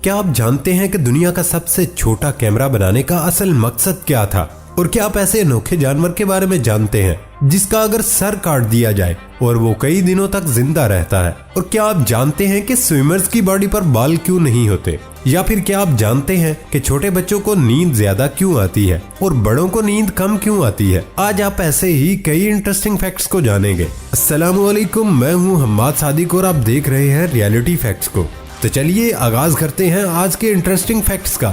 क्या आप जानते हैं कि दुनिया का सबसे छोटा कैमरा बनाने का असल मकसद क्या था? और क्या आप ऐसे अनोखे जानवर के बारे में जानते हैं जिसका अगर सर काट दिया जाए और वो कई दिनों तक जिंदा रहता है? और क्या आप जानते हैं कि स्विमर्स की बॉडी पर बाल क्यों नहीं होते? या फिर क्या आप जानते हैं कि छोटे बच्चों को नींद ज्यादा क्यों आती है और बड़ों को नींद कम क्यों आती है? आज आप ऐसे ही कई इंटरेस्टिंग फैक्ट्स को जानेंगे। अस्सलामुअलैकुम, मैं हूँ हम्माद सादिक और आप देख रहे हैं रियलिटी फैक्ट्स को। तो चलिए आगाज करते हैं आज के इंटरेस्टिंग फैक्ट्स का।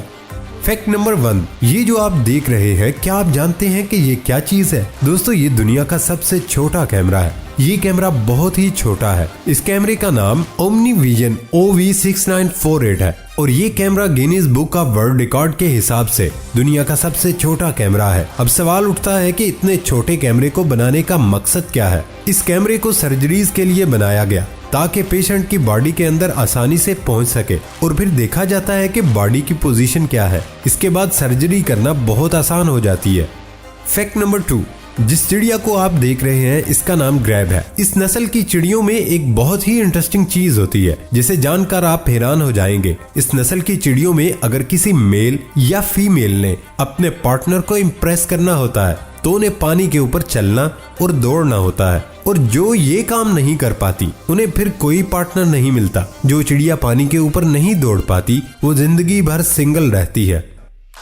फैक्ट नंबर 1, ये जो आप देख रहे हैं, क्या आप जानते हैं कि ये क्या चीज है? दोस्तों, ये दुनिया का सबसे छोटा कैमरा है। ये कैमरा बहुत ही छोटा है। इस कैमरे का नाम ओमनीविजन OV6948 है और ये camera Guinness book of world record के हिसाब से दुनिया का सबसे छोटा कैमरा है। अब सवाल उठता है कि इतने छोटे कैमरे को बनाने का मकसद क्या है? इस कैमरे को सर्जरीज के लिए बनाया गया ताकि पेशेंट की बॉडी के अंदर आसानी से पहुंच सके और फिर देखा जाता है कि बॉडी की पोजीशन क्या है। इसके बाद सर्जरी करना बहुत आसान हो जाती है। फैक्ट नंबर 2, जिस चिड़िया को आप देख रहे हैं इसका नाम ग्रैब है। इस नस्ल की चिड़ियों में एक बहुत ही इंटरेस्टिंग चीज होती है जिसे जानकर आप हैरान हो जाएंगे। इस नस्ल की चिड़ियों में अगर किसी मेल या फीमेल ने अपने पार्टनर को इम्प्रेस करना होता है तो उन्हें पानी के ऊपर चलना और दौड़ना होता है, और जो ये काम नहीं कर पाती उन्हें फिर कोई पार्टनर नहीं मिलता। जो चिड़िया पानी के ऊपर नहीं दौड़ पाती वो जिंदगी भर सिंगल रहती है।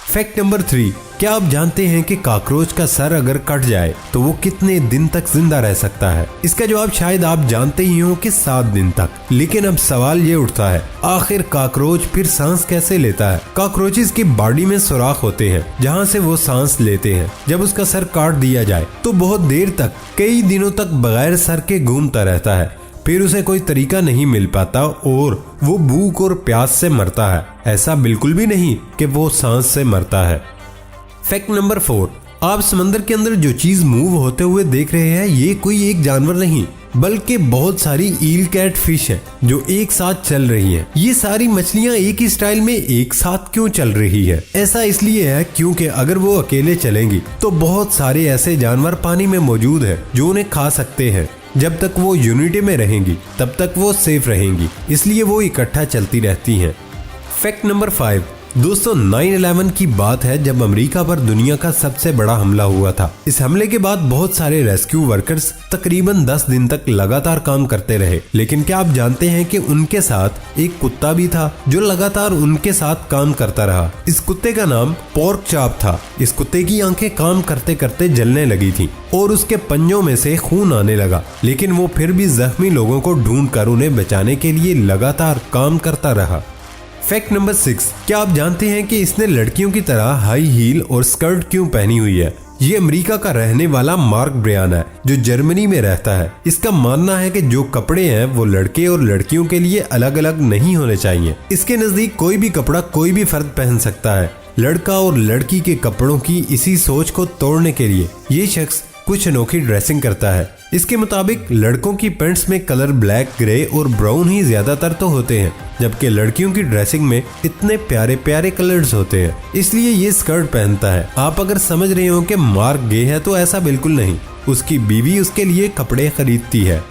फैक्ट नंबर 3, क्या आप जानते हैं कि कॉकरोच का सर अगर कट जाए तो वो कितने दिन तक जिंदा रह सकता है? इसका जवाब शायद आप जानते ही हो कि 7 दिन तक। लेकिन अब सवाल ये उठता है, आखिर कॉकरोच फिर सांस कैसे लेता है? कॉकरोचेस की बॉडी में सुराख होते हैं जहाँ से वो सांस लेते हैं। जब उसका सर काट दिया जाए तो बहुत देर तक, कई दिनों तक बगैर सर के घूमता रहता है। फिर उसे कोई तरीका नहीं मिल पाता और वो भूख और प्यास से मरता है। ऐसा बिल्कुल भी नहीं कि वो सांस से मरता है। फैक्ट नंबर 4, आप समंदर के अंदर जो चीज मूव होते हुए देख रहे हैं ये कोई एक जानवर नहीं बल्कि बहुत सारी ईल कैट फिश है जो एक साथ चल रही हैं। ये सारी मछलियां एक ही स्टाइल में एक साथ क्यों चल रही है? ऐसा इसलिए है क्योंकि अगर वो अकेले चलेंगी तो बहुत सारे ऐसे जानवर पानी में मौजूद हैं जो उन्हें खा सकते हैं। जब तक वो यूनिटी में रहेंगी तब तक वो सेफ रहेंगी, इसलिए वो इकट्ठा चलती रहती हैं। फैक्ट नंबर 5, दोस्तों 9/11 की बात है जब अमेरिका पर दुनिया का सबसे बड़ा हमला हुआ था। इस हमले के बाद बहुत सारे रेस्क्यू वर्कर्स तकरीबन 10 दिन तक लगातार काम करते रहे। लेकिन क्या आप जानते हैं कि उनके साथ एक कुत्ता भी था जो लगातार उनके साथ काम करता रहा? इस कुत्ते का नाम पोर्क चॉप था। इस कुत्ते की आंखें काम करते करते जलने लगी थी और उसके पंजों में से खून आने लगा, लेकिन वो फिर भी जख्मी लोगों को ढूंढकर उन्हें बचाने के लिए लगातार काम करता रहा। फैक्ट नंबर 6, क्या आप जानते हैं कि इसने लड़कियों की तरह हाई हील और स्कर्ट क्यों पहनी हुई है? ये अमेरिका का रहने वाला मार्क ब्रियान है जो जर्मनी में रहता है। इसका मानना है कि जो कपड़े हैं वो लड़के और लड़कियों के लिए अलग अलग नहीं होने चाहिए। इसके नजदीक कोई भी कपड़ा कोई भी फर्द पहन सकता है। लड़का और लड़की के कपड़ों की इसी सोच को तोड़ने के लिए ये शख्स कुछ अनोखी ड्रेसिंग करता है। इसके मुताबिक लड़कों की पैंट्स में कलर ब्लैक, ग्रे और ब्राउन ही ज्यादातर तो होते हैं, जबकि लड़कियों की ड्रेसिंग में इतने प्यारे प्यारे कलर्स होते हैं, इसलिए ये स्कर्ट पहनता है। आप अगर समझ रहे हो कि मार्क गे है तो ऐसा बिल्कुल नहीं, उसकी बीवी उसके लिए कपड़े खरीदती है।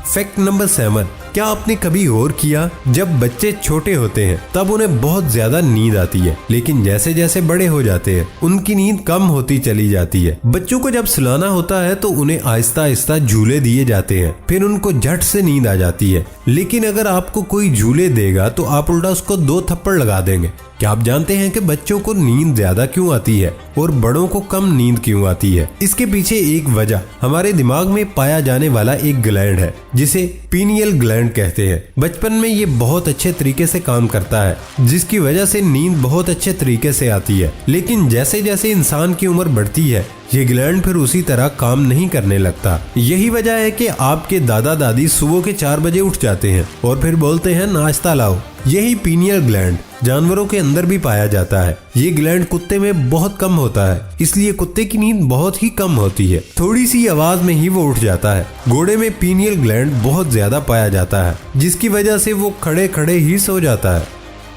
फैक्ट नंबर 7, क्या आपने कभी गौर किया जब बच्चे छोटे होते हैं तब उन्हें बहुत ज्यादा नींद आती है, लेकिन जैसे जैसे बड़े हो जाते हैं उनकी नींद कम होती चली जाती है। बच्चों को जब सुलाना होता है तो उन्हें आहिस्ता आहिस्ता झूले दिए जाते हैं, फिर उनको झट से नींद आ जाती है। लेकिन अगर आपको कोई झूले देगा तो आप उल्टा उसको 2 थप्पड़ लगा देंगे। क्या आप जानते हैं कि बच्चों को नींद ज्यादा क्यों आती है और बड़ों को कम नींद क्यों आती है? इसके पीछे एक वजह हमारे दिमाग में पाया जाने वाला एक ग्लैंड है जिसे पीनियल ग्लैंड कहते हैं। बचपन में ये बहुत अच्छे तरीके से काम करता है जिसकी वजह से नींद बहुत अच्छे तरीके से आती है। लेकिन जैसे जैसे इंसान की उम्र बढ़ती है ये ग्लैंड फिर उसी तरह काम नहीं करने लगता। यही वजह है कि आपके दादा दादी सुबह के 4 बजे उठ जाते हैं और फिर बोलते हैं नाश्ता लाओ। यही पीनियल ग्लैंड जानवरों के अंदर भी पाया जाता है। ये ग्लैंड कुत्ते में बहुत कम होता है, इसलिए कुत्ते की नींद बहुत ही कम होती है, थोड़ी सी आवाज में ही वो उठ जाता है। घोड़े में पीनियल ग्लैंड बहुत ज्यादा पाया जाता है जिसकी वजह से वो खड़े खड़े ही सो जाता है।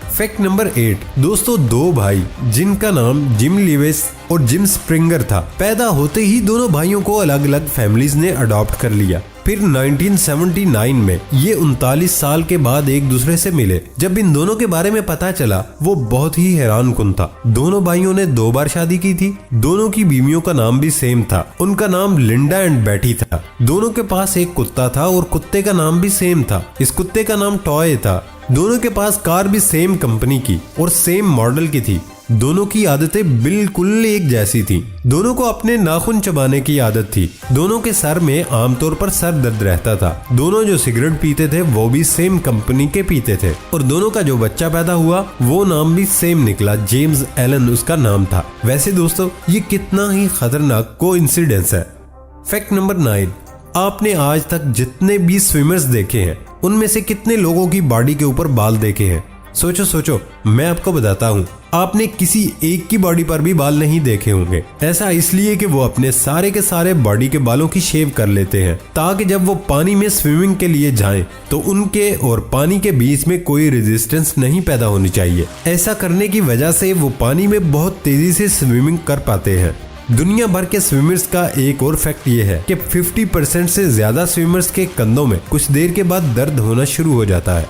फैक्ट नंबर 8 दोस्तों, दो भाई जिनका नाम जिम लिविस और जिम स्प्रिंगर था, पैदा होते ही दोनों भाइयों को अलग अलग फैमिलीज ने अडॉप्ट कर लिया। फिर 1979 में ये 39 साल के बाद एक दूसरे से मिले। जब इन दोनों के बारे में पता चला वो बहुत ही हैरानकुन था। दोनों भाइयों ने 2 बार शादी की थी। दोनों की बीवियों का नाम भी सेम था। उनका नाम लिंडा एंड बैटी था। दोनों के पास एक कुत्ता था और कुत्ते का नाम भी सेम था। इस कुत्ते का नाम टॉय था। दोनों के पास कार भी सेम कंपनी की और सेम मॉडल की थी। दोनों की आदतें बिल्कुल एक जैसी थी। दोनों को अपने नाखून चबाने की आदत थी। दोनों के सर में आमतौर पर सर दर्द रहता था। दोनों जो सिगरेट पीते थे वो भी सेम कंपनी के पीते थे और दोनों का जो बच्चा पैदा हुआ वो नाम भी सेम निकला, जेम्स एलन उसका नाम था। वैसे दोस्तों, ये कितना ही खतरनाक कोइंसिडेंस है। फैक्ट नंबर 9, आपने आज तक जितने भी स्विमर्स देखे हैं उनमें से कितने लोगों की बॉडी के ऊपर बाल देखे हैं? सोचो, मैं आपको बताता हूँ, आपने किसी एक की बॉडी पर भी बाल नहीं देखे होंगे। ऐसा इसलिए कि वो अपने सारे के सारे बॉडी के बालों की शेव कर लेते हैं ताकि जब वो पानी में स्विमिंग के लिए जाएं तो उनके और पानी के बीच में कोई रेजिस्टेंस नहीं पैदा होनी चाहिए। ऐसा करने की वजह से वो पानी में बहुत तेजी से स्विमिंग कर पाते हैं। दुनिया भर के स्विमर्स का एक और फैक्ट ये है कि 50% से ज्यादा स्विमर्स के कंधों में कुछ देर के बाद दर्द होना शुरू हो जाता है।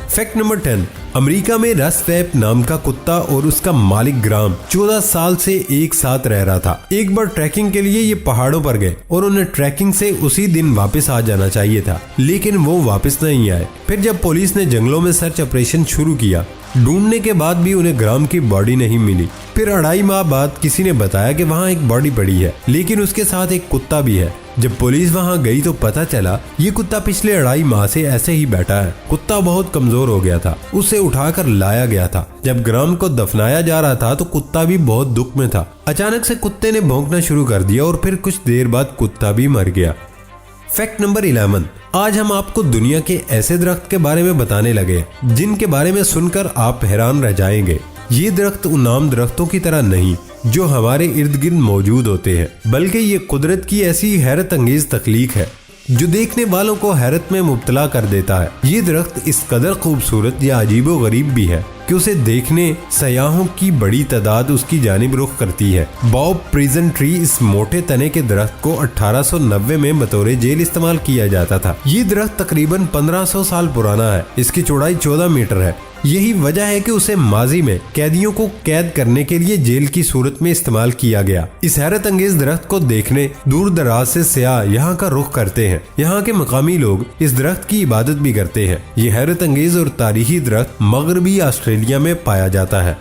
फैक्ट नंबर 10, अमेरिका में रस्टैप नाम का कुत्ता और उसका मालिक ग्राम 14 साल से एक साथ रह रहा था। एक बार ट्रैकिंग के लिए ये पहाड़ों पर गए और उन्हें ट्रैकिंग से उसी दिन वापस आ जाना चाहिए था, लेकिन वो वापस नहीं आए। फिर जब पुलिस ने जंगलों में सर्च ऑपरेशन शुरू किया, ढूंढने के बाद भी उन्हें ग्राम की बॉडी नहीं मिली। फिर 2.5 माह बाद किसी ने बताया कि वहाँ एक बॉडी पड़ी है, लेकिन उसके साथ एक कुत्ता भी है। जब पुलिस वहाँ गई तो पता चला ये कुत्ता पिछले 2.5 माह से ऐसे ही बैठा है। कुत्ता बहुत कमजोर हो गया था, उसे उठाकर लाया गया था। जब ग्राम को दफनाया जा रहा था तो कुत्ता भी बहुत दुख में था। अचानक से कुत्ते ने भौंकना शुरू कर दिया और फिर कुछ देर बाद कुत्ता भी मर गया। फैक्ट नंबर 11, आज हम आपको दुनिया के ऐसे दरख्त के बारे में बताने लगे जिनके बारे में सुनकर आप हैरान रह जाएंगे। ये दरख्त उन आम दरख्तों की तरह नहीं जो हमारे इर्द गिर्द मौजूद होते हैं, बल्कि ये कुदरत की ऐसी हैरत अंगेज तख्लीक है जो देखने वालों को हैरत में मुब्तला कर देता है। ये दरख्त इस कदर खूबसूरत या अजीबो गरीब भी है कि उसे देखने सयाहों की बड़ी तादाद उसकी जानिब रुख करती है। बॉब प्रिजन ट्री इस मोटे तने के दरख्त को 1890 में बतौर जेल इस्तेमाल किया जाता था। ये दरख्त तकरीबन 1500 साल पुराना है। इसकी चौड़ाई 14 मीटर है। यही वजह है कि उसे माजी में कैदियों को कैद करने के लिए जेल की सूरत में इस्तेमाल किया गया। इस हैरत अंगेज दरख्त को देखने दूर दराज से सयाह यहाँ का रुख करते हैं। यहाँ के मकामी लोग इस दरख्त की इबादत भी करते हैं। ये हैरत अंगेज और तारीखी दरख्त मगरबी ऑस्ट्रेलिया में पाया जाता है।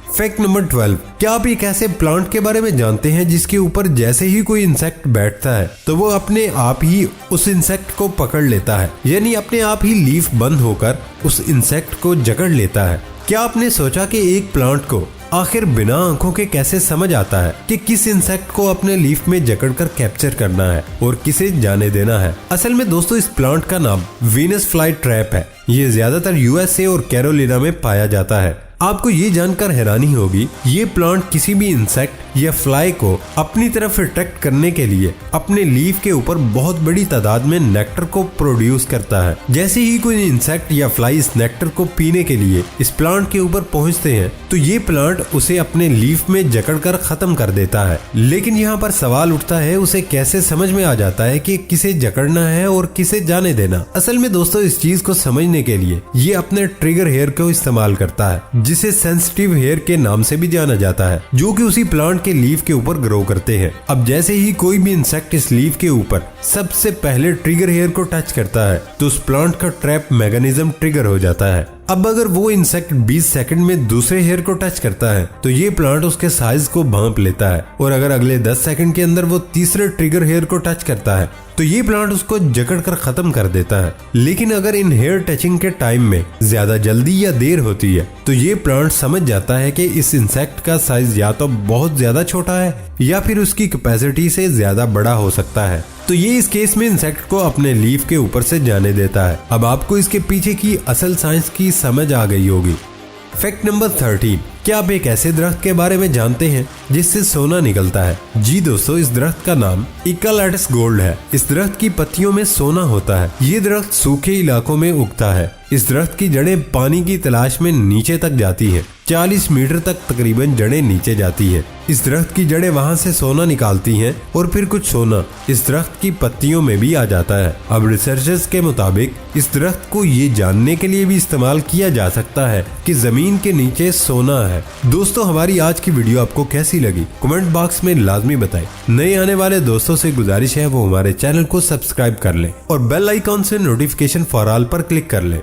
फैक्ट नंबर 12, क्या आप एक ऐसे प्लांट के बारे में जानते हैं जिसके ऊपर जैसे ही कोई इंसेक्ट बैठता है तो वो अपने आप ही उस इंसेक्ट को पकड़ लेता है, यानी अपने आप ही लीफ बंद होकर उस इंसेक्ट को जकड़ लेता है। क्या आपने सोचा कि एक प्लांट को आखिर बिना आंखों के कैसे समझ आता है कि किस इंसेक्ट को अपने लीफ में जकड़कर कैप्चर करना है और किसे जाने देना है? असल में दोस्तों, इस प्लांट का नाम वीनस फ्लाई ट्रैप है। ये ज्यादातर यूएसए और कैरोलिना में पाया जाता है। आपको ये जानकर हैरानी होगी, ये प्लांट किसी भी इंसेक्ट या फ्लाई को अपनी तरफ अट्रैक्ट करने के लिए अपने लीफ के ऊपर बहुत बड़ी तादाद में नेक्टर को प्रोड्यूस करता है। जैसे ही कोई इंसेक्ट या फ्लाई इस नेक्टर को पीने के लिए इस प्लांट के ऊपर पहुंचते हैं तो ये प्लांट उसे अपने लीफ में जकड़कर खत्म कर देता है। लेकिन यहाँ पर सवाल उठता है, उसे कैसे समझ में आ जाता है कि किसे जकड़ना है और किसे जाने देना? असल में दोस्तों, इस चीज को समझने के लिए ये अपने ट्रिगर हेयर को इस्तेमाल करता है, जिसे सेंसिटिव हेयर के नाम से भी जाना जाता है, जो कि उसी प्लांट के लीफ के ऊपर ग्रो करते हैं। अब जैसे ही कोई भी इंसेक्ट इस लीफ के ऊपर सबसे पहले ट्रिगर हेयर को टच करता है तो उस प्लांट का ट्रैप मैकेनिज्म ट्रिगर हो जाता है। अब अगर वो इंसेक्ट 20 सेकंड में दूसरे हेयर को टच करता है तो ये प्लांट उसके साइज को भांप लेता है, और अगर अगले 10 सेकंड के अंदर वो तीसरे ट्रिगर हेयर को टच करता है तो ये प्लांट उसको जकड़कर खत्म कर देता है। लेकिन अगर इन हेयर टचिंग के टाइम में ज्यादा जल्दी या देर होती है तो ये प्लांट समझ जाता है कि इस इंसेक्ट का साइज या तो बहुत ज्यादा छोटा है या फिर उसकी कैपेसिटी से ज्यादा बड़ा हो सकता है, तो ये इस केस में इंसेक्ट को अपने लीफ के ऊपर से जाने देता है। अब आपको इसके पीछे की असल साइंस की समझ आ गई होगी। फैक्ट नंबर 13, क्या आप एक ऐसे दरख्त के बारे में जानते हैं जिससे सोना निकलता है? जी दोस्तों, इस दरख्त का नाम इकालैटस गोल्ड है। इस दरख्त की पत्तियों में सोना होता है। ये दरख्त सूखे इलाकों में उगता है। इस दरख्त की जड़ें पानी की तलाश में नीचे तक जाती है। 40 मीटर तक तकरीबन जड़ें नीचे जाती है। इस दरख्त की जड़ें वहां से सोना निकालती हैं और फिर कुछ सोना इस दरख्त की पत्तियों में भी आ जाता है। अब रिसर्चर्स के मुताबिक इस दरख्त को ये जानने के लिए भी इस्तेमाल किया जा सकता है कि जमीन के नीचे सोना है। दोस्तों, हमारी आज की वीडियो आपको कैसी लगी कमेंट बॉक्स में लाजमी बताएं। नए आने वाले दोस्तों से गुजारिश है वो हमारे चैनल को सब्सक्राइब कर लें और बेल आइकॉन से नोटिफिकेशन फॉर ऑल पर क्लिक कर लें।